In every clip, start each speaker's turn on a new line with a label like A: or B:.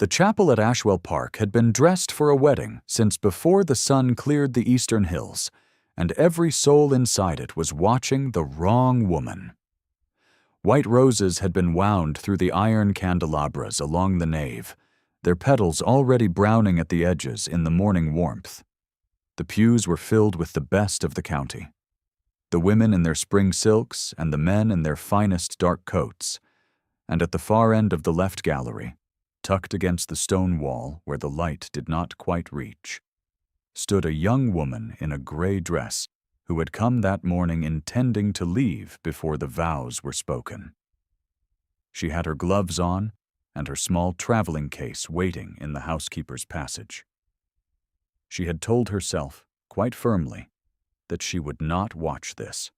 A: The chapel at Ashwell Park had been dressed for a wedding since before the sun cleared the eastern hills, and every soul inside it was watching the wrong woman. White roses had been wound through the iron candelabras along the nave, their petals already browning at the edges in the morning warmth. The pews were filled with the best of the county. The women in their spring silks and the men in their finest dark coats, and at the far end of the left gallery, tucked against the stone wall where the light did not quite reach, stood a young woman in a gray dress who had come that morning intending to leave before the vows were spoken. She had her gloves on and her small traveling case waiting in the housekeeper's passage. She had told herself, quite firmly, that she would not watch this.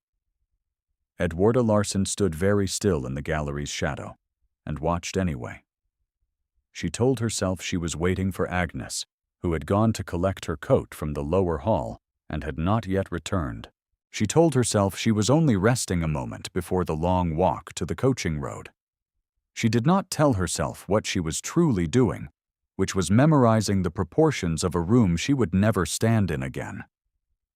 A: Edwarda Larson stood very still in the gallery's shadow and watched anyway. She told herself she was waiting for Agnes, who had gone to collect her coat from the lower hall and had not yet returned. She told herself she was only resting a moment before the long walk to the coaching road. She did not tell herself what she was truly doing, which was memorizing the proportions of a room she would never stand in again.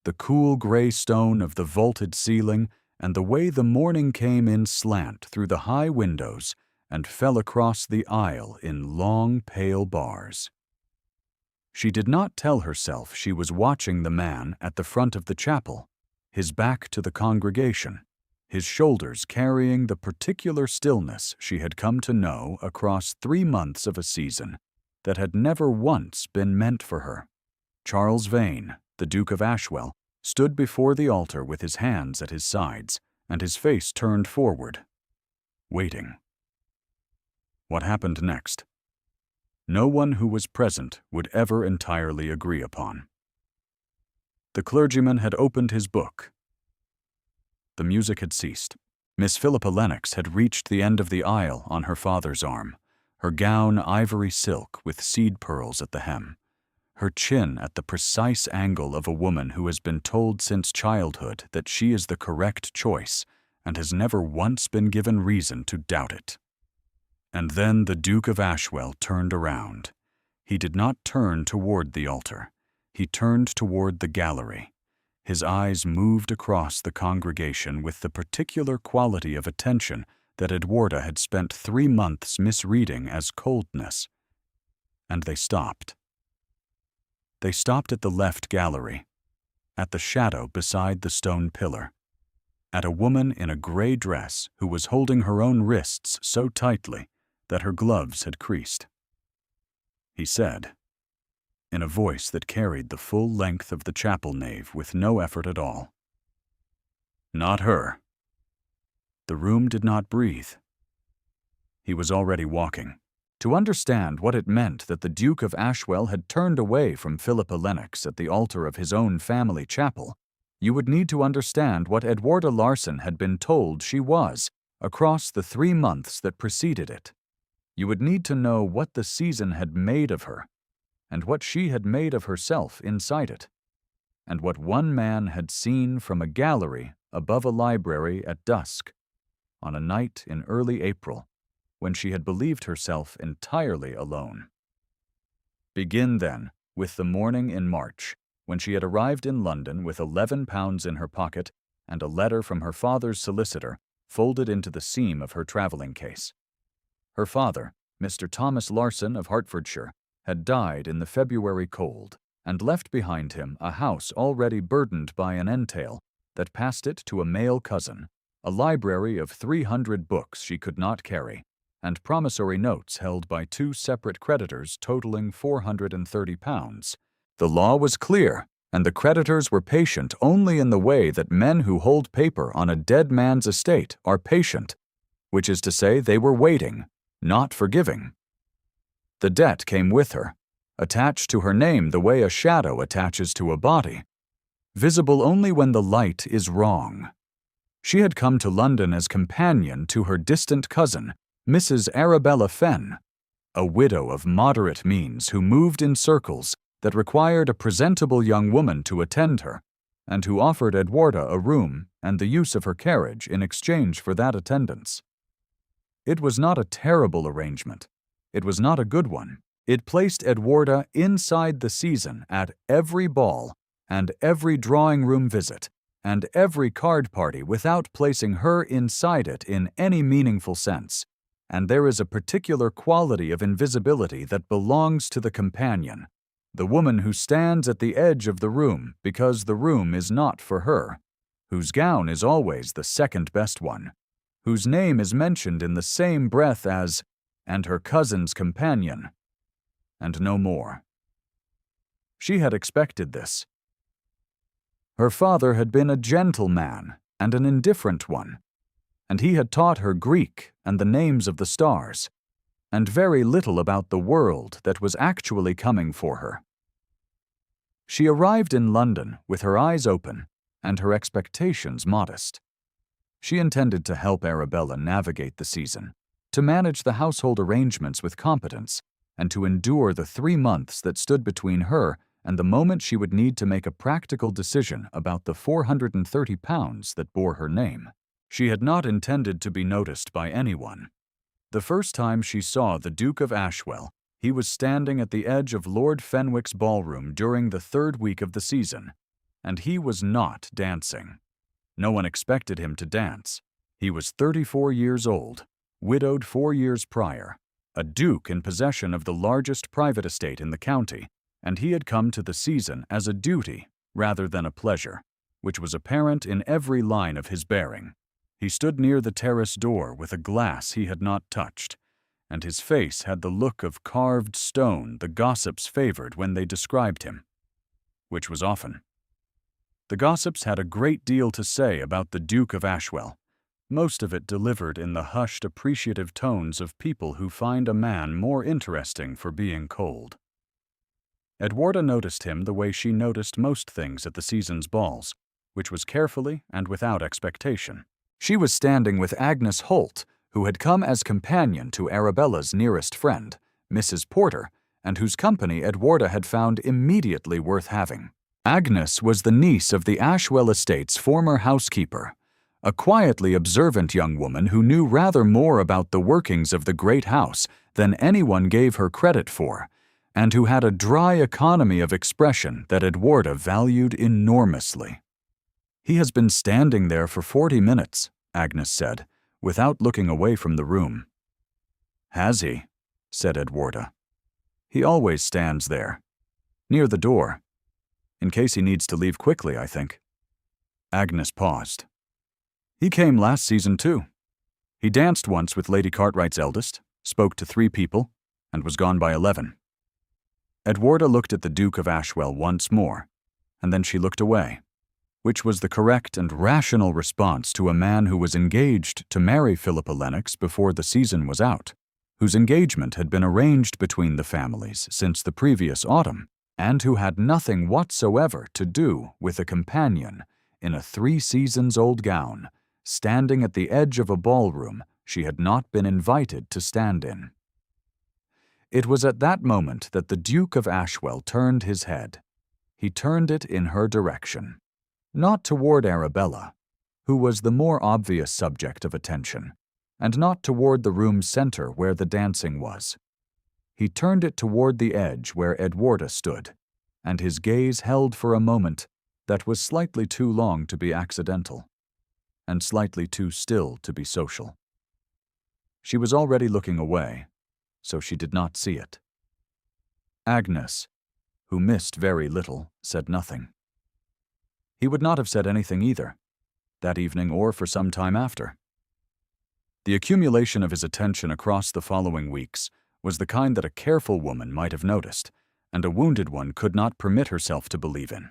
A: The cool gray stone of the vaulted ceiling and the way the morning came in slant through the high windows and fell across the aisle in long, pale bars. She did not tell herself she was watching the man at the front of the chapel, his back to the congregation, his shoulders carrying the particular stillness she had come to know across 3 months of a season that had never once been meant for her. Charles Vane, the Duke of Ashwell, stood before the altar with his hands at his sides and his face turned forward, waiting. What happened next? No one who was present would ever entirely agree upon. The clergyman had opened his book. The music had ceased. Miss Philippa Lennox had reached the end of the aisle on her father's arm, her gown ivory silk with seed pearls at the hem, her chin at the precise angle of a woman who has been told since childhood that she is the correct choice and has never once been given reason to doubt it. And then the Duke of Ashwell turned around. He did not turn toward the altar. He turned toward the gallery. His eyes moved across the congregation with the particular quality of attention that Edwarda had spent 3 months misreading as coldness. And they stopped. They stopped at the left gallery, at the shadow beside the stone pillar, at a woman in a gray dress who was holding her own wrists so tightly that her gloves had creased. He said, in a voice that carried the full length of the chapel nave with no effort at all, "Not her." The room did not breathe. He was already walking. To understand what it meant that the Duke of Ashwell had turned away from Philippa Lennox at the altar of his own family chapel, you would need to understand what Edwarda Larson had been told she was across the 3 months that preceded it. You would need to know what the season had made of her, and what she had made of herself inside it, and what one man had seen from a gallery above a library at dusk, on a night in early April, when she had believed herself entirely alone. Begin, then, with the morning in March, when she had arrived in London with £11 in her pocket and a letter from her father's solicitor folded into the seam of her traveling case. Her father, Mr. Thomas Larson of Hertfordshire, had died in the February cold and left behind him a house already burdened by an entail that passed it to a male cousin, a library of 300 books she could not carry, and promissory notes held by 2 separate creditors totaling £430. The law was clear, and the creditors were patient only in the way that men who hold paper on a dead man's estate are patient, which is to say they were waiting, not forgiving. The debt came with her, attached to her name the way a shadow attaches to a body, visible only when the light is wrong. She had come to London as companion to her distant cousin, Mrs. Arabella Fenn, a widow of moderate means who moved in circles that required a presentable young woman to attend her, and who offered Edwarda a room and the use of her carriage in exchange for that attendance. It was not a terrible arrangement. It was not a good one. It placed Edwarda inside the season at every ball and every drawing room visit and every card party without placing her inside it in any meaningful sense. And there is a particular quality of invisibility that belongs to the companion, the woman who stands at the edge of the room because the room is not for her, whose gown is always the second best one, whose name is mentioned in the same breath as "and her cousin's companion," and no more. She had expected this. Her father had been a gentleman and an indifferent one, and he had taught her Greek and the names of the stars, and very little about the world that was actually coming for her. She arrived in London with her eyes open and her expectations modest. She intended to help Arabella navigate the season, to manage the household arrangements with competence, and to endure the 3 months that stood between her and the moment she would need to make a practical decision about the £430 that bore her name. She had not intended to be noticed by anyone. The first time she saw the Duke of Ashwell, he was standing at the edge of Lord Fenwick's ballroom during the 3rd week of the season, and he was not dancing. No one expected him to dance. He was 34 years old, widowed 4 years prior, a duke in possession of the largest private estate in the county, and he had come to the season as a duty rather than a pleasure, which was apparent in every line of his bearing. He stood near the terrace door with a glass he had not touched, and his face had the look of carved stone the gossips favored when they described him, which was often. The gossips had a great deal to say about the Duke of Ashwell, most of it delivered in the hushed, appreciative tones of people who find a man more interesting for being cold. Edwarda noticed him the way she noticed most things at the season's balls, which was carefully and without expectation. She was standing with Agnes Holt, who had come as companion to Arabella's nearest friend, Mrs. Porter, and whose company Edwarda had found immediately worth having. Agnes was the niece of the Ashwell estate's former housekeeper, a quietly observant young woman who knew rather more about the workings of the great house than anyone gave her credit for, and who had a dry economy of expression that Edwarda valued enormously. "He has been standing there for 40 minutes, Agnes said, without looking away from the room. "Has he?" said Edwarda. "He always stands there, near the door, in case he needs to leave quickly, I think." Agnes paused. "He came last season, too. He danced once with Lady Cartwright's eldest, spoke to 3 people, and was gone by 11. Edwarda looked at the Duke of Ashwell once more, and then she looked away, which was the correct and rational response to a man who was engaged to marry Philippa Lennox before the season was out, whose engagement had been arranged between the families since the previous autumn, and who had nothing whatsoever to do with a companion in a 3 seasons old gown, standing at the edge of a ballroom she had not been invited to stand in. It was at that moment that the Duke of Ashwell turned his head. He turned it in her direction, not toward Arabella, who was the more obvious subject of attention, and not toward the room's center where the dancing was. He turned it toward the edge where Edwarda stood, and his gaze held for a moment that was slightly too long to be accidental, and slightly too still to be social. She was already looking away, so she did not see it. Agnes, who missed very little, said nothing. He would not have said anything either, that evening or for some time after. The accumulation of his attention across the following weeks was the kind that a careful woman might have noticed, and a wounded one could not permit herself to believe in.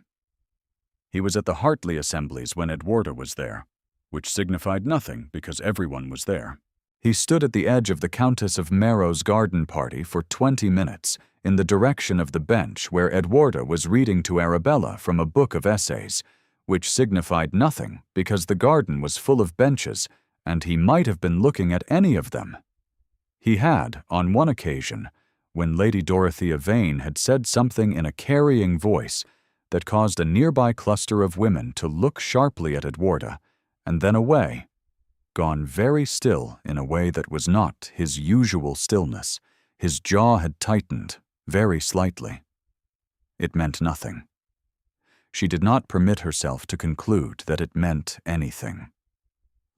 A: He was at the Hartley assemblies when Edwarda was there, which signified nothing because everyone was there. He stood at the edge of the Countess of Marrow's garden party for 20 minutes in the direction of the bench where Edwarda was reading to Arabella from a book of essays, which signified nothing because the garden was full of benches and he might have been looking at any of them. He had, on one occasion, when Lady Dorothea Vane had said something in a carrying voice that caused a nearby cluster of women to look sharply at Edwarda and then away, gone very still in a way that was not his usual stillness. His jaw had tightened very slightly. It meant nothing. She did not permit herself to conclude that it meant anything.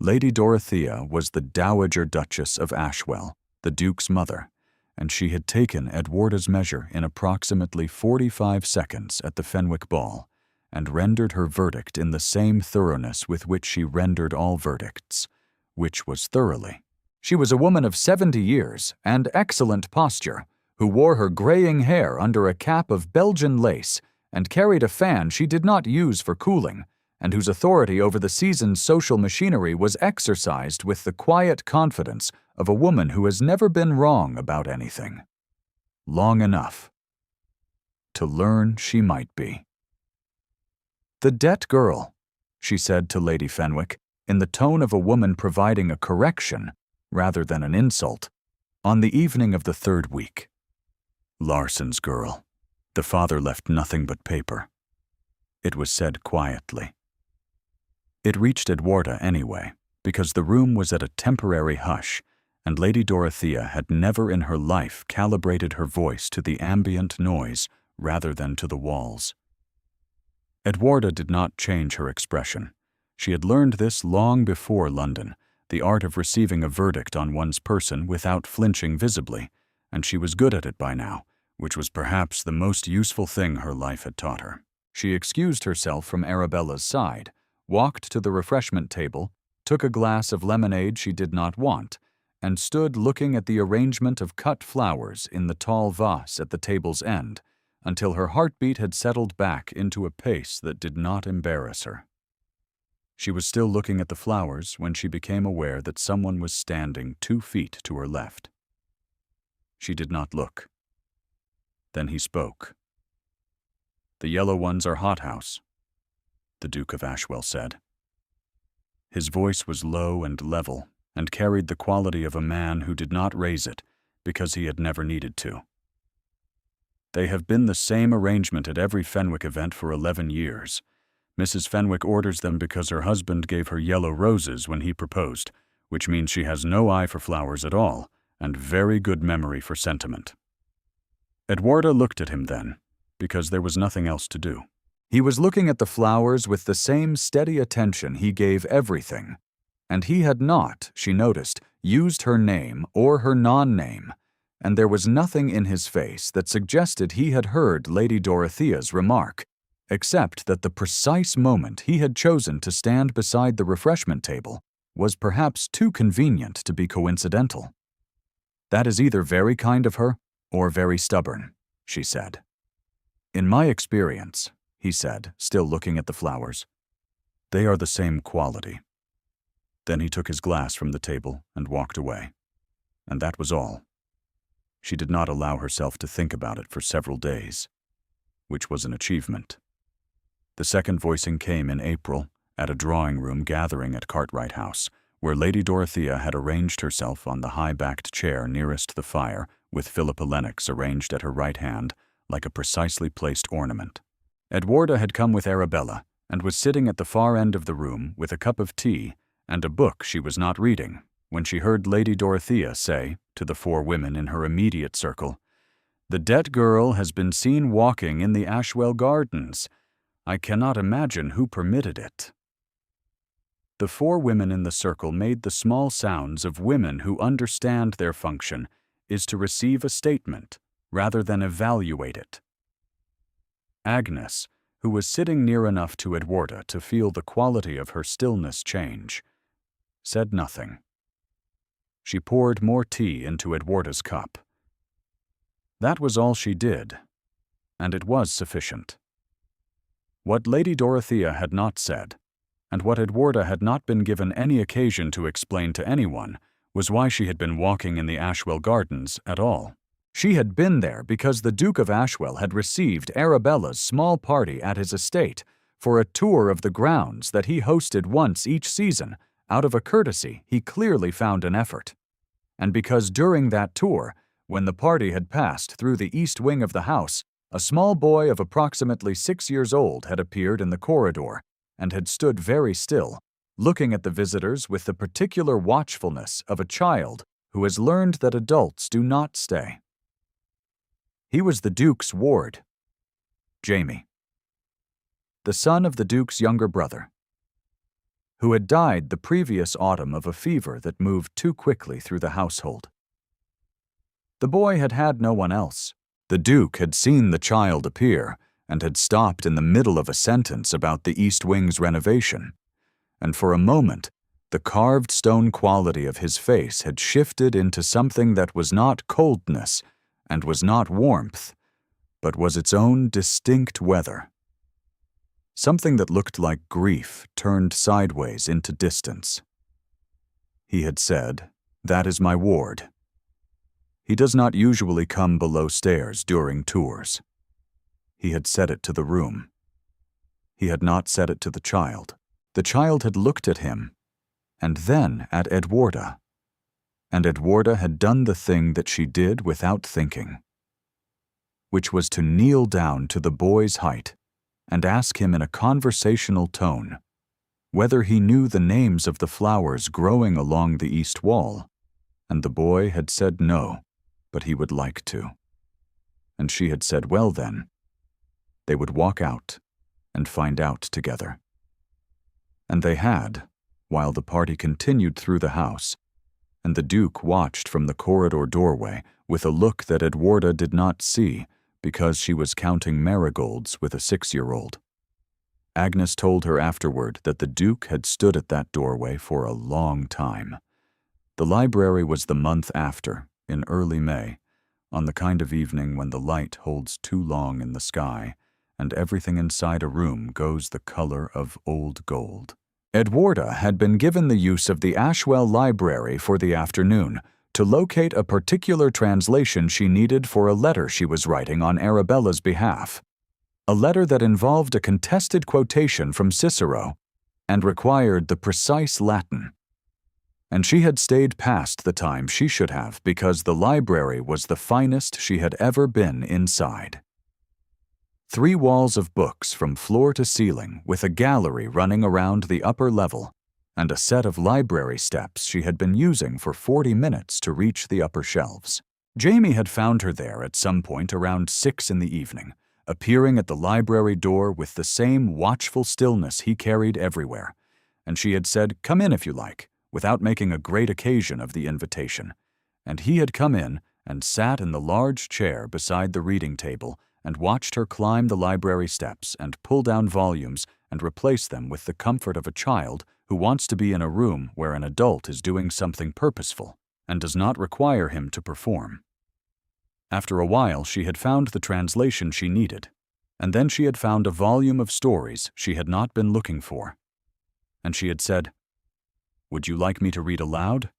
A: Lady Dorothea was the Dowager Duchess of Ashwell, the Duke's mother, and she had taken Edwarda's measure in approximately 45 seconds at the Fenwick ball, and rendered her verdict in the same thoroughness with which she rendered all verdicts, which was thoroughly. She was a woman of 70 years and excellent posture, who wore her graying hair under a cap of Belgian lace and carried a fan she did not use for cooling, and whose authority over the season's social machinery was exercised with the quiet confidence of a woman who has never been wrong about anything. Long enough to learn she might be. "The debt girl," she said to Lady Fenwick, in the tone of a woman providing a correction rather than an insult, on the evening of the third week. "Larson's girl. The father left nothing but paper." It was said quietly. It reached Edwarda anyway, because the room was at a temporary hush, and Lady Dorothea had never in her life calibrated her voice to the ambient noise rather than to the walls. Edwarda did not change her expression. She had learned this long before London, the art of receiving a verdict on one's person without flinching visibly, and she was good at it by now, which was perhaps the most useful thing her life had taught her. She excused herself from Arabella's side, walked to the refreshment table, took a glass of lemonade she did not want, and stood looking at the arrangement of cut flowers in the tall vase at the table's end, until her heartbeat had settled back into a pace that did not embarrass her. She was still looking at the flowers when she became aware that someone was standing 2 feet to her left. She did not look. Then he spoke. "The yellow ones are hothouse," the Duke of Ashwell said. His voice was low and level, and carried the quality of a man who did not raise it because he had never needed to. "They have been the same arrangement at every Fenwick event for 11 years. Mrs. Fenwick orders them because her husband gave her yellow roses when he proposed, which means she has no eye for flowers at all, and very good memory for sentiment." Edwarda looked at him then, because there was nothing else to do. He was looking at the flowers with the same steady attention he gave everything, and he had not, she noticed, used her name or her non-name, and there was nothing in his face that suggested he had heard Lady Dorothea's remark, except that the precise moment he had chosen to stand beside the refreshment table was perhaps too convenient to be coincidental. "That is either very kind of her or very stubborn," she said. "In my experience," he said, still looking at the flowers, "they are the same quality." Then he took his glass from the table and walked away. And that was all. She did not allow herself to think about it for several days, which was an achievement. The second voicing came in April at a drawing-room gathering at Cartwright House, where Lady Dorothea had arranged herself on the high-backed chair nearest the fire, with Philippa Lennox arranged at her right hand like a precisely placed ornament. Edwarda had come with Arabella and was sitting at the far end of the room with a cup of tea and a book she was not reading when she heard Lady Dorothea say to the 4 women in her immediate circle, "The debt girl has been seen walking in the Ashwell Gardens. I cannot imagine who permitted it." The 4 women in the circle made the small sounds of women who understand their function is to receive a statement rather than evaluate it. Agnes, who was sitting near enough to Edwarda to feel the quality of her stillness change, said nothing. She poured more tea into Edwarda's cup. That was all she did, and it was sufficient. What Lady Dorothea had not said, and what Edwarda had not been given any occasion to explain to anyone, was why she had been walking in the Ashwell Gardens at all. She had been there because the Duke of Ashwell had received Arabella's small party at his estate for a tour of the grounds that he hosted once each season. Out of a courtesy, he clearly found an effort. And because during that tour, when the party had passed through the east wing of the house, a small boy of approximately 6 years old had appeared in the corridor and had stood very still, looking at the visitors with the particular watchfulness of a child who has learned that adults do not stay. He was the Duke's ward, Jamie, the son of the Duke's younger brother, who had died the previous autumn of a fever that moved too quickly through the household. The boy had had no one else. The Duke had seen the child appear and had stopped in the middle of a sentence about the East Wing's renovation, and for a moment the carved stone quality of his face had shifted into something that was not coldness and was not warmth, but was its own distinct weather. Something that looked like grief turned sideways into distance. He had said, "That is my ward." He does not usually come below stairs during tours. He had said it to the room. He had not said it to the child. The child had looked at him, and then at Edwarda. And Edwarda had done the thing that she did without thinking, which was to kneel down to the boy's height and ask him in a conversational tone whether he knew the names of the flowers growing along the east wall, and the boy had said no, but he would like to. And she had said, well then, they would walk out and find out together. And they had, while the party continued through the house, and the Duke watched from the corridor doorway with a look that Edwarda did not see because she was counting marigolds with a 6-year-old. Agnes told her afterward that the Duke had stood at that doorway for a long time. The library was the month after, in early May, on the kind of evening when the light holds too long in the sky and everything inside a room goes the color of old gold. Edwarda had been given the use of the Ashwell Library for the afternoon to locate a particular translation she needed for a letter she was writing on Arabella's behalf, a letter that involved a contested quotation from Cicero and required the precise Latin. And she had stayed past the time she should have because the library was the finest she had ever been inside. 3 walls of books from floor to ceiling with a gallery running around the upper level and a set of library steps she had been using for 40 minutes to reach the upper shelves. Jamie had found her there at some point around 6 in the evening, appearing at the library door with the same watchful stillness he carried everywhere, and she had said, "Come in if you like," without making a great occasion of the invitation. And he had come in and sat in the large chair beside the reading table and watched her climb the library steps and pull down volumes and replace them with the comfort of a child who wants to be in a room where an adult is doing something purposeful and does not require him to perform. After a while, she had found the translation she needed, and then she had found a volume of stories she had not been looking for. And she had said, "Would you like me to read aloud?"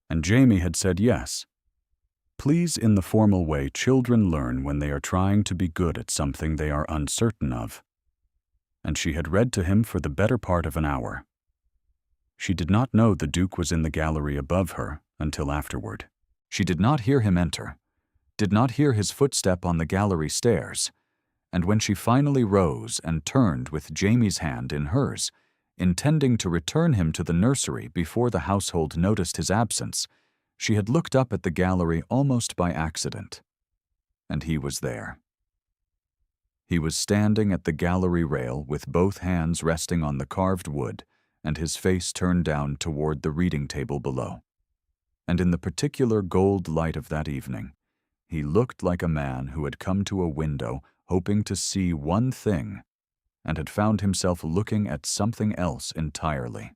A: And Jamie had said yes. Please, in the formal way children learn when they are trying to be good at something they are uncertain of. And she had read to him for the better part of an hour. She did not know the Duke was in the gallery above her until afterward. She did not hear him enter, did not hear his footstep on the gallery stairs, and when she finally rose and turned with Jamie's hand in hers, intending to return him to the nursery before the household noticed his absence, she had looked up at the gallery almost by accident, and he was there. He was standing at the gallery rail with both hands resting on the carved wood and his face turned down toward the reading table below. And in the particular gold light of that evening, he looked like a man who had come to a window hoping to see one thing and had found himself looking at something else entirely.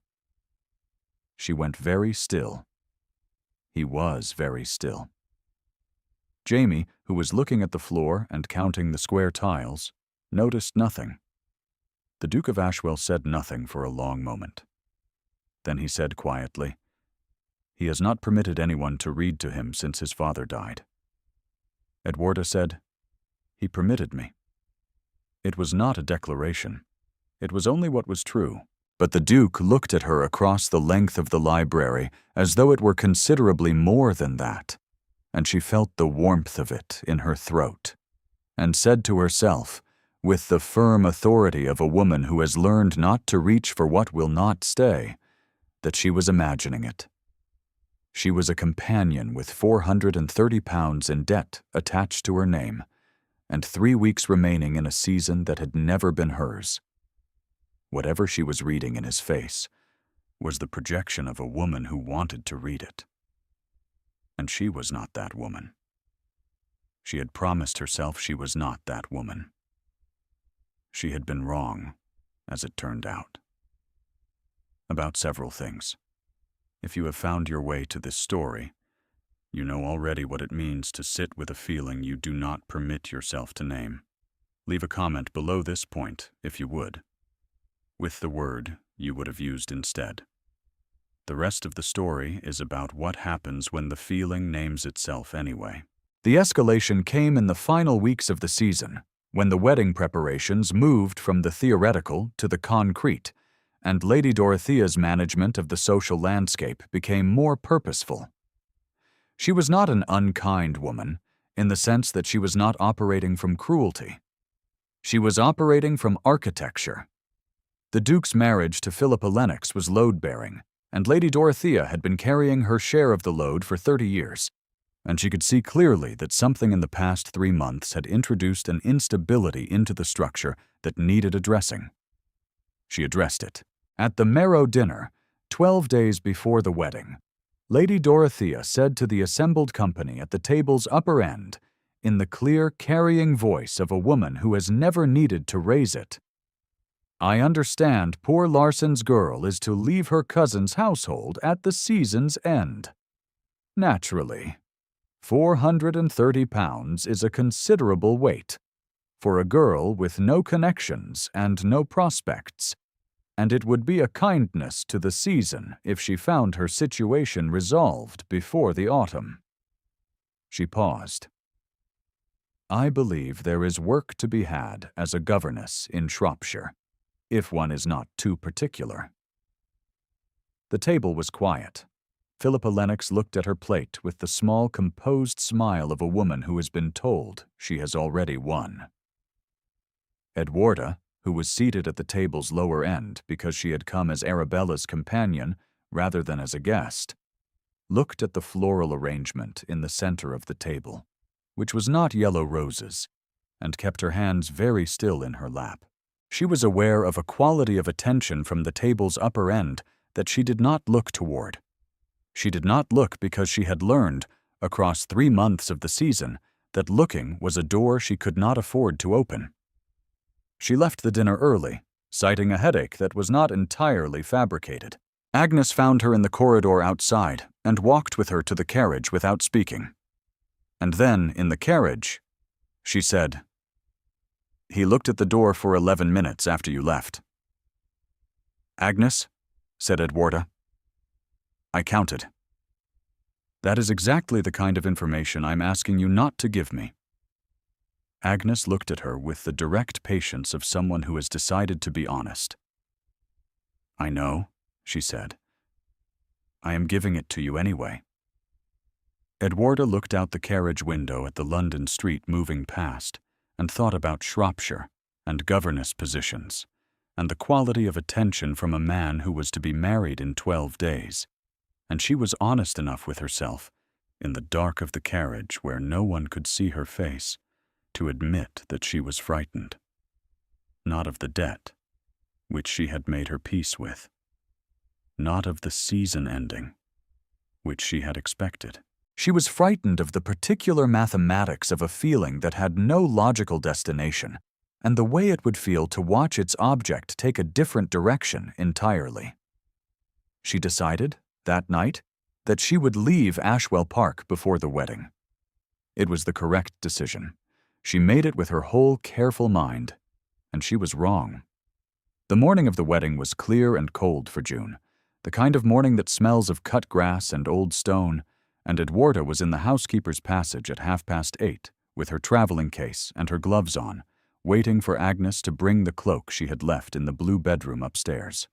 A: She went very still. He was very still. Jamie, who was looking at the floor and counting the square tiles, noticed nothing. The Duke of Ashwell said nothing for a long moment. Then he said quietly, "He has not permitted anyone to read to him since his father died." Edwarda said, "He permitted me." It was not a declaration. It was only what was true. But the Duke looked at her across the length of the library as though it were considerably more than that, and she felt the warmth of it in her throat, and said to herself, with the firm authority of a woman who has learned not to reach for what will not stay, that she was imagining it. She was a companion with 430 pounds in debt attached to her name, and 3 weeks remaining in a season that had never been hers. Whatever she was reading in his face was the projection of a woman who wanted to read it. And she was not that woman. She had promised herself she was not that woman. She had been wrong, as it turned out. About several things. If you have found your way to this story, you know already what it means to sit with a feeling you do not permit yourself to name. Leave a comment below this point, if you would, with the word you would have used instead. The rest of the story is about what happens when the feeling names itself anyway. The escalation came in the final weeks of the season, when the wedding preparations moved from the theoretical to the concrete, and Lady Dorothea's management of the social landscape became more purposeful. She was not an unkind woman, in the sense that she was not operating from cruelty. She was operating from architecture. The Duke's marriage to Philippa Lennox was load-bearing, and Lady Dorothea had been carrying her share of the load for 30 years, and she could see clearly that something in the past 3 months had introduced an instability into the structure that needed addressing. She addressed it. At the Marrow dinner, 12 days before the wedding, Lady Dorothea said to the assembled company at the table's upper end, in the clear, carrying voice of a woman who has never needed to raise it, "I understand poor Larson's girl is to leave her cousin's household at the season's end. Naturally, 430 pounds is a considerable weight for a girl with no connections and no prospects, and it would be a kindness to the season if she found her situation resolved before the autumn." She paused. "I believe there is work to be had as a governess in Shropshire, if one is not too particular." The table was quiet. Philippa Lennox looked at her plate with the small, composed smile of a woman who has been told she has already won. Edwarda, who was seated at the table's lower end because she had come as Arabella's companion rather than as a guest, looked at the floral arrangement in the center of the table, which was not yellow roses, and kept her hands very still in her lap. She was aware of a quality of attention from the table's upper end that she did not look toward. She did not look because she had learned, across 3 months of the season, that looking was a door she could not afford to open. She left the dinner early, citing a headache that was not entirely fabricated. Agnes found her in the corridor outside and walked with her to the carriage without speaking. And then, in the carriage, she said, "He looked at the door for 11 minutes after you left." "Agnes," said Edwarda. "I counted." "That is exactly the kind of information I'm asking you not to give me." Agnes looked at her with the direct patience of someone who has decided to be honest. "I know," she said. "I am giving it to you anyway." Edwarda looked out the carriage window at the London street moving past and thought about Shropshire and governess positions and the quality of attention from a man who was to be married in 12 days, and she was honest enough with herself, in the dark of the carriage where no one could see her face, to admit that she was frightened. Not of the debt, which she had made her peace with. Not of the season ending, which she had expected. She was frightened of the particular mathematics of a feeling that had no logical destination, and the way it would feel to watch its object take a different direction entirely. She decided, that night, that she would leave Ashwell Park before the wedding. It was the correct decision. She made it with her whole careful mind, and she was wrong. The morning of the wedding was clear and cold for June, the kind of morning that smells of cut grass and old stone, and Edwarda was in the housekeeper's passage at 8:30, with her traveling case and her gloves on, waiting for Agnes to bring the cloak she had left in the blue bedroom upstairs.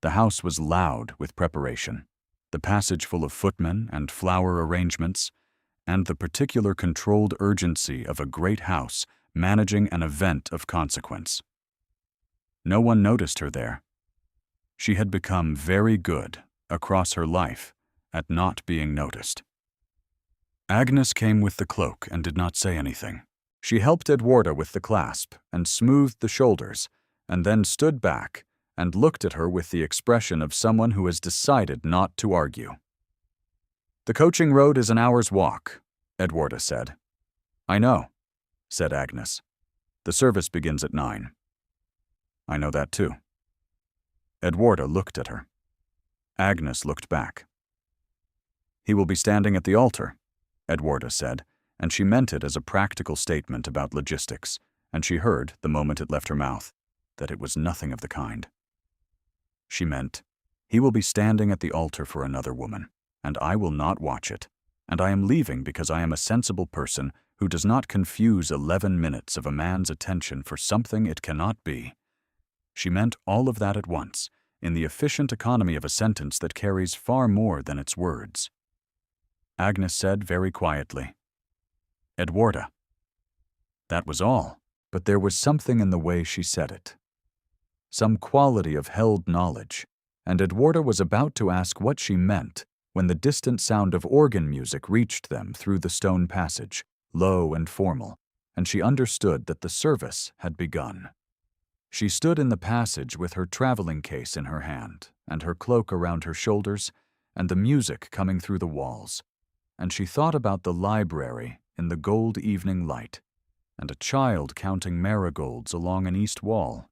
A: The house was loud with preparation, the passage full of footmen and flower arrangements, and the particular controlled urgency of a great house managing an event of consequence. No one noticed her there. She had become very good, across her life, at not being noticed. Agnes came with the cloak and did not say anything. She helped Edwarda with the clasp and smoothed the shoulders, and then stood back and looked at her with the expression of someone who has decided not to argue. "The coaching road is an hour's walk," Edwarda said. "I know," said Agnes. "The service begins at 9. "I know that too." Edwarda looked at her. Agnes looked back. "He will be standing at the altar," Edwarda said, and she meant it as a practical statement about logistics, and she heard, the moment it left her mouth, that it was nothing of the kind. She meant, "He will be standing at the altar for another woman, and I will not watch it, and I am leaving because I am a sensible person who does not confuse 11 minutes of a man's attention for something it cannot be." She meant all of that at once, in the efficient economy of a sentence that carries far more than its words. Agnes said very quietly, "Edwarda." That was all, but there was something in the way she said it. Some quality of held knowledge, and Edwarda was about to ask what she meant when the distant sound of organ music reached them through the stone passage, low and formal, and she understood that the service had begun. She stood in the passage with her traveling case in her hand and her cloak around her shoulders and the music coming through the walls, and she thought about the library in the gold evening light, and a child counting marigolds along an east wall,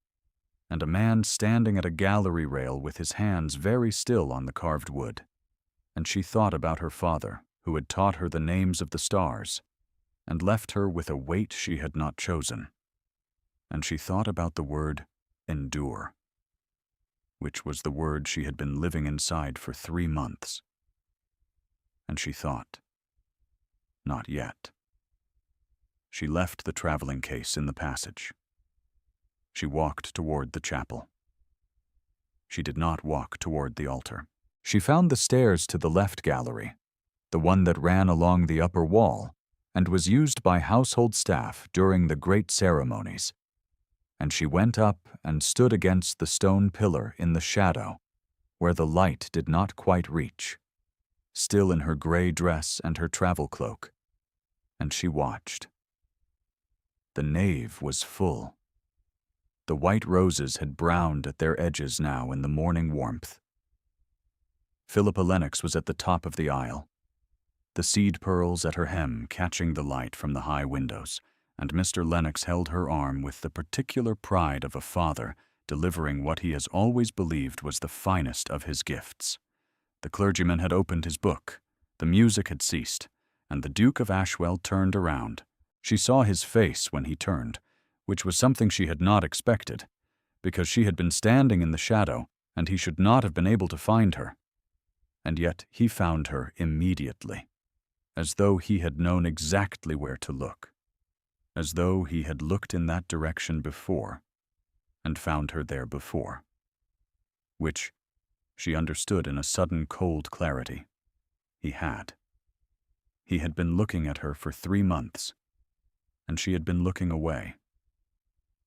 A: and a man standing at a gallery rail with his hands very still on the carved wood. And she thought about her father, who had taught her the names of the stars, and left her with a weight she had not chosen. And she thought about the word endure, which was the word she had been living inside for 3 months. And she thought, not yet. She left the traveling case in the passage. She walked toward the chapel. She did not walk toward the altar. She found the stairs to the left gallery, the one that ran along the upper wall and was used by household staff during the great ceremonies. And she went up and stood against the stone pillar in the shadow, where the light did not quite reach, still in her gray dress and her travel cloak, and she watched. The nave was full. The white roses had browned at their edges now in the morning warmth. Philippa Lennox was at the top of the aisle, the seed pearls at her hem catching the light from the high windows, and Mr. Lennox held her arm with the particular pride of a father delivering what he has always believed was the finest of his gifts. The clergyman had opened his book, the music had ceased, and the Duke of Ashwell turned around. She saw his face when he turned, which was something she had not expected, because she had been standing in the shadow, and he should not have been able to find her. And yet he found her immediately, as though he had known exactly where to look, as though he had looked in that direction before, and found her there before, which she understood in a sudden cold clarity. He had. He had been looking at her for 3 months, and she had been looking away.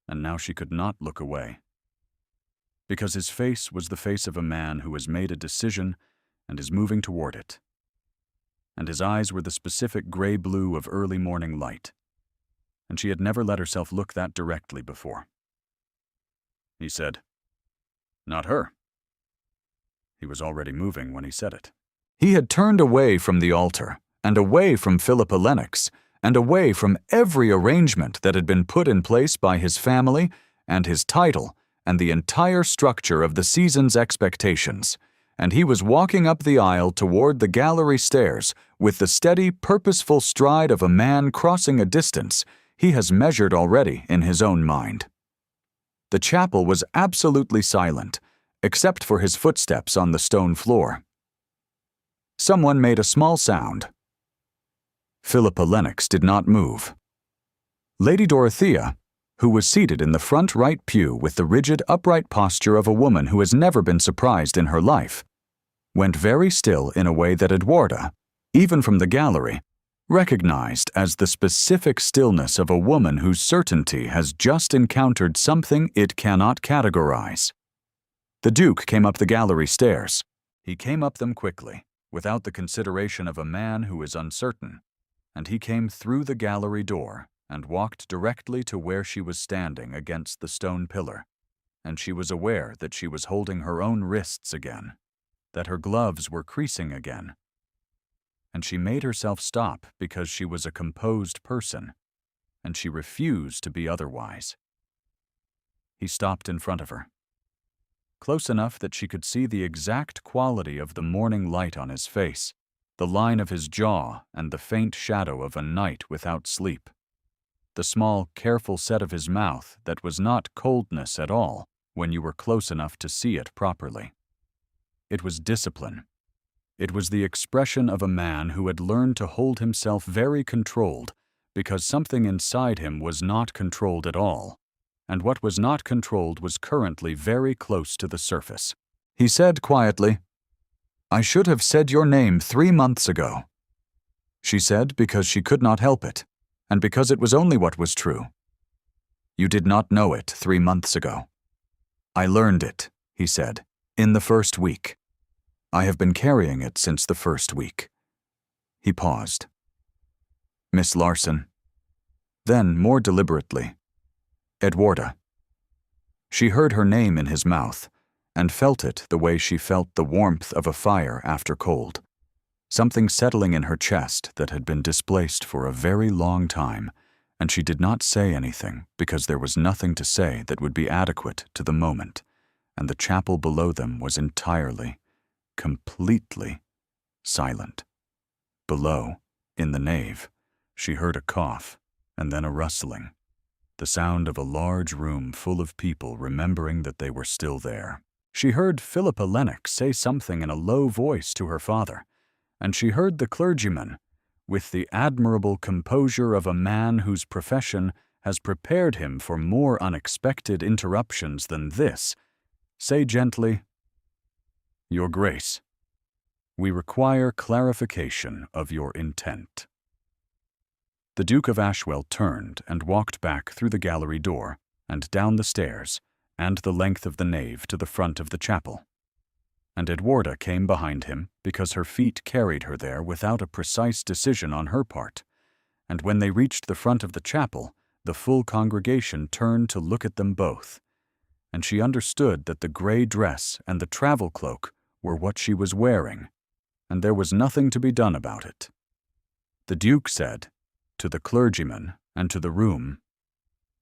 A: And now she could not look away, because his face was the face of a man who has made a decision and is moving toward it. And his eyes were the specific gray-blue of early morning light, and she had never let herself look that directly before. He said, "Not her." He was already moving when he said it. He had turned away from the altar, and away from Philippa Lennox, and away from every arrangement that had been put in place by his family and his title and the entire structure of the season's expectations, and he was walking up the aisle toward the gallery stairs with the steady, purposeful stride of a man crossing a distance he has measured already in his own mind. The chapel was absolutely silent, except for his footsteps on the stone floor. Someone made a small sound. Philippa Lennox did not move. Lady Dorothea, who was seated in the front right pew with the rigid, upright posture of a woman who has never been surprised in her life, went very still in a way that Edwarda, even from the gallery, recognized as the specific stillness of a woman whose certainty has just encountered something it cannot categorize. The Duke came up the gallery stairs. He came up them quickly, without the consideration of a man who is uncertain, and he came through the gallery door and walked directly to where she was standing against the stone pillar, and she was aware that she was holding her own wrists again, that her gloves were creasing again, and she made herself stop because she was a composed person, and she refused to be otherwise. He stopped in front of her, close enough that she could see the exact quality of the morning light on his face, the line of his jaw, and the faint shadow of a night without sleep. The small, careful set of his mouth that was not coldness at all when you were close enough to see it properly. It was discipline. It was the expression of a man who had learned to hold himself very controlled because something inside him was not controlled at all, and what was not controlled was currently very close to the surface. He said quietly, "I should have said your name 3 months ago." She said because she could not help it, and because it was only what was true. "You did not know it 3 months ago." "I learned it," he said, "in the first week. I have been carrying it since the first week." He paused. "Miss Larson." Then, more deliberately, "Edwarda." She heard her name in his mouth, and felt it the way she felt the warmth of a fire after cold, something settling in her chest that had been displaced for a very long time, and she did not say anything because there was nothing to say that would be adequate to the moment, and the chapel below them was entirely, completely silent. Below, in the nave, she heard a cough and then a rustling, the sound of a large room full of people remembering that they were still there. She heard Philippa Lennox say something in a low voice to her father, and she heard the clergyman, with the admirable composure of a man whose profession has prepared him for more unexpected interruptions than this, say gently, "Your Grace, we require clarification of your intent." The Duke of Ashwell turned and walked back through the gallery door and down the stairs and the length of the nave to the front of the chapel. And Edwarda came behind him because her feet carried her there without a precise decision on her part, and when they reached the front of the chapel, the full congregation turned to look at them both, and she understood that the gray dress and the travel cloak were what she was wearing, and there was nothing to be done about it. The Duke said, to the clergyman and to the room,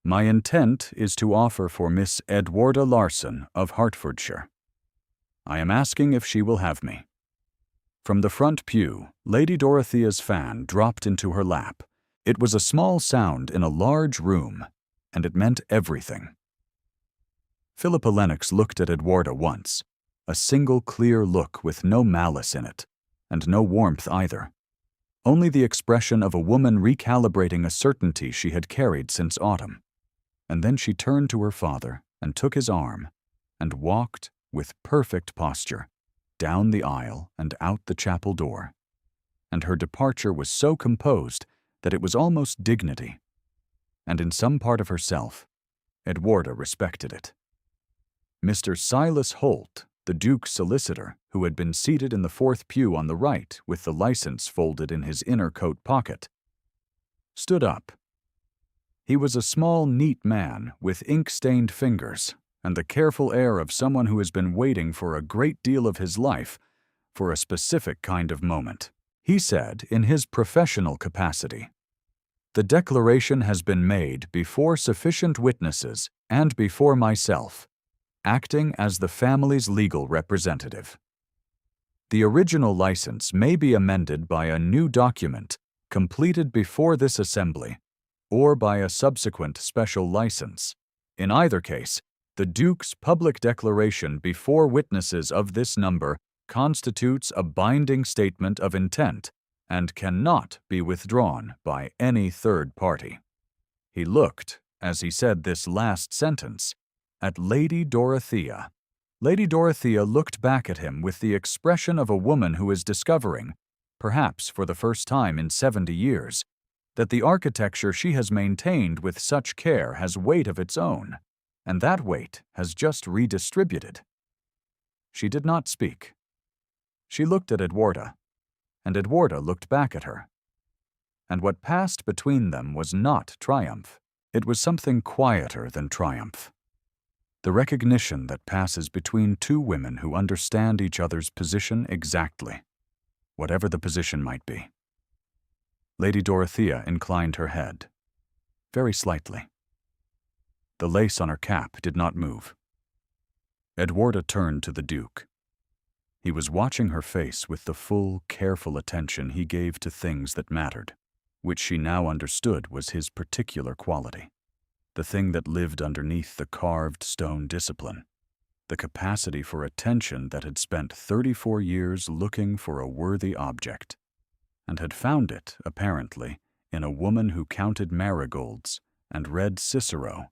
A: "My intent is to offer for Miss Edwarda Larson of Hertfordshire. I am asking if she will have me." From the front pew, Lady Dorothea's fan dropped into her lap. It was a small sound in a large room, and it meant everything. Philippa Lennox looked at Edwarda once, a single clear look with no malice in it, and no warmth either. Only the expression of a woman recalibrating a certainty she had carried since autumn. And then she turned to her father and took his arm and walked, with perfect posture, down the aisle and out the chapel door. And her departure was so composed that it was almost dignity. And in some part of herself, Edwarda respected it. Mr. Silas Holt, the Duke's solicitor, who had been seated in the fourth pew on the right with the license folded in his inner coat pocket, stood up. He was a small, neat man with ink-stained fingers and the careful air of someone who has been waiting for a great deal of his life for a specific kind of moment. He said in his professional capacity, "The declaration has been made before sufficient witnesses and before myself, acting as the family's legal representative. The original license may be amended by a new document completed before this assembly or by a subsequent special license. In either case, the Duke's public declaration before witnesses of this number constitutes a binding statement of intent and cannot be withdrawn by any third party." He looked, as he said this last sentence, at Lady Dorothea. Lady Dorothea looked back at him with the expression of a woman who is discovering, perhaps for the first time in 70 years, that the architecture she has maintained with such care has weight of its own, and that weight has just redistributed. She did not speak. She looked at Edwarda, and Edwarda looked back at her. And what passed between them was not triumph. It was something quieter than triumph. The recognition that passes between two women who understand each other's position exactly, whatever the position might be. Lady Dorothea inclined her head, very slightly. The lace on her cap did not move. Edwarda turned to the Duke. He was watching her face with the full, careful attention he gave to things that mattered, which she now understood was his particular quality, the thing that lived underneath the carved stone discipline, the capacity for attention that had spent 34 years looking for a worthy object, and had found it, apparently, in a woman who counted marigolds and read Cicero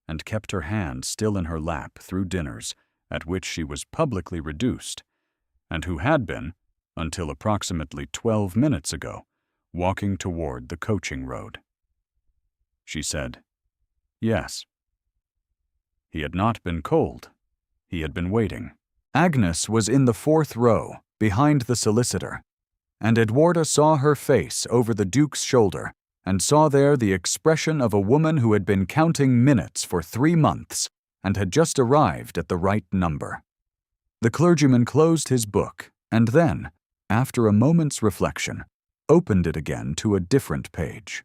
A: and kept her hand still in her lap through dinners at which she was publicly reduced, and who had been, until approximately 12 minutes ago, walking toward the coaching road. She said, "Yes." He had not been cold. He had been waiting. Agnes was in the 4th row, behind the solicitor, and Edwarda saw her face over the Duke's shoulder and saw there the expression of a woman who had been counting minutes for 3 months and had just arrived at the right number. The clergyman closed his book and then, after a moment's reflection, opened it again to a different page.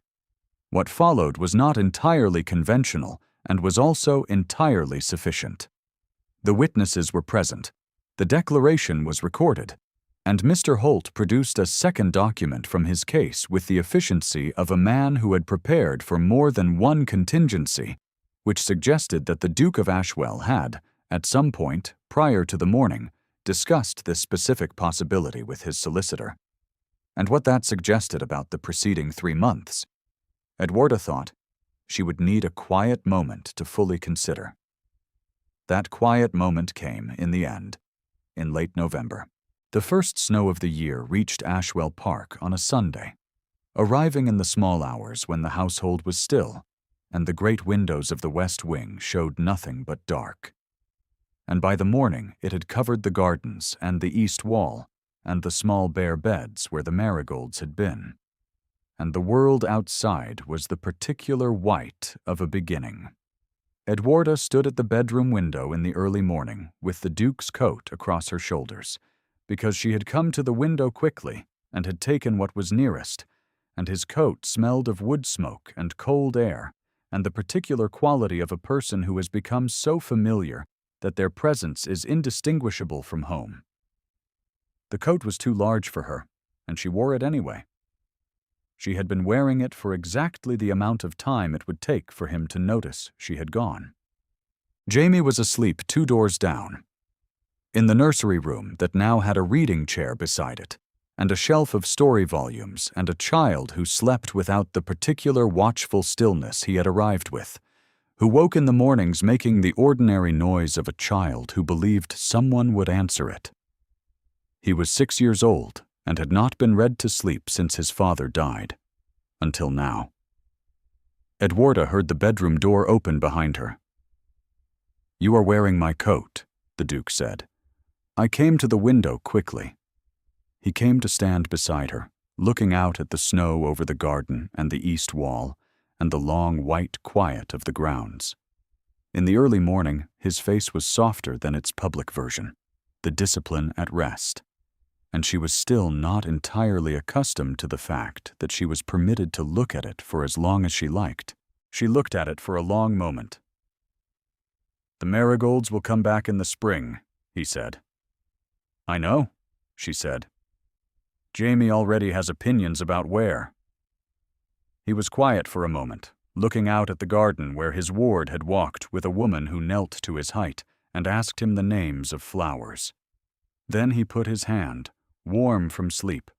A: What followed was not entirely conventional and was also entirely sufficient. The witnesses were present, the declaration was recorded, and Mr. Holt produced a second document from his case with the efficiency of a man who had prepared for more than one contingency, which suggested that the Duke of Ashwell had, at some point prior to the morning, discussed this specific possibility with his solicitor. And what that suggested about the preceding 3 months, Edwarda thought she would need a quiet moment to fully consider. That quiet moment came, in the end, in late November. The first snow of the year reached Ashwell Park on a Sunday, arriving in the small hours when the household was still, and the great windows of the west wing showed nothing but dark. And by the morning it had covered the gardens and the east wall, and the small bare beds where the marigolds had been. And the world outside was the particular white of a beginning. Edwarda stood at the bedroom window in the early morning with the Duke's coat across her shoulders, because she had come to the window quickly and had taken what was nearest, and his coat smelled of wood smoke and cold air, and the particular quality of a person who has become so familiar that their presence is indistinguishable from home. The coat was too large for her, and she wore it anyway. She had been wearing it for exactly the amount of time it would take for him to notice she had gone. Jamie was asleep 2 doors down, in the nursery room that now had a reading chair beside it, and a shelf of story volumes, and a child who slept without the particular watchful stillness he had arrived with, who woke in the mornings making the ordinary noise of a child who believed someone would answer it. He was 6 years old and had not been read to sleep since his father died, until now. Edwarda heard the bedroom door open behind her. "You are wearing my coat," the Duke said. "I came to the window quickly." He came to stand beside her, looking out at the snow over the garden and the east wall, and the long white quiet of the grounds. In the early morning, his face was softer than its public version, the discipline at rest, and she was still not entirely accustomed to the fact that she was permitted to look at it for as long as she liked. She looked at it for a long moment. "The marigolds will come back in the spring," he said. "I know," she said. "Jamie already has opinions about where." He was quiet for a moment, looking out at the garden where his ward had walked with a woman who knelt to his height and asked him the names of flowers. Then he put his hand, warm from sleep,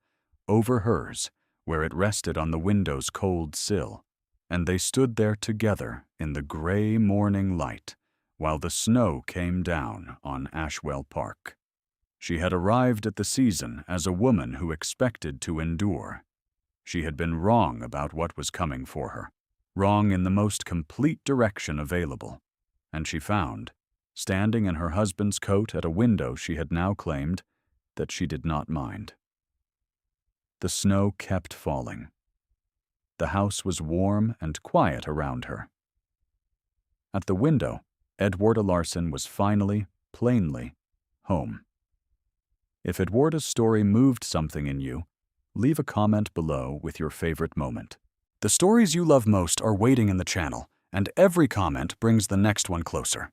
A: over hers, where it rested on the window's cold sill, and they stood there together in the gray morning light while the snow came down on Ashwell Park. She had arrived at the season as a woman who expected to endure. She had been wrong about what was coming for her, wrong in the most complete direction available, and she found, standing in her husband's coat at a window she had now claimed, that she did not mind. The snow kept falling. The house was warm and quiet around her. At the window, Edwarda Larson was finally, plainly, home. If Edwarda's story moved something in you, leave a comment below with your favorite moment. The stories you love most are waiting in the channel, and every comment brings the next one closer.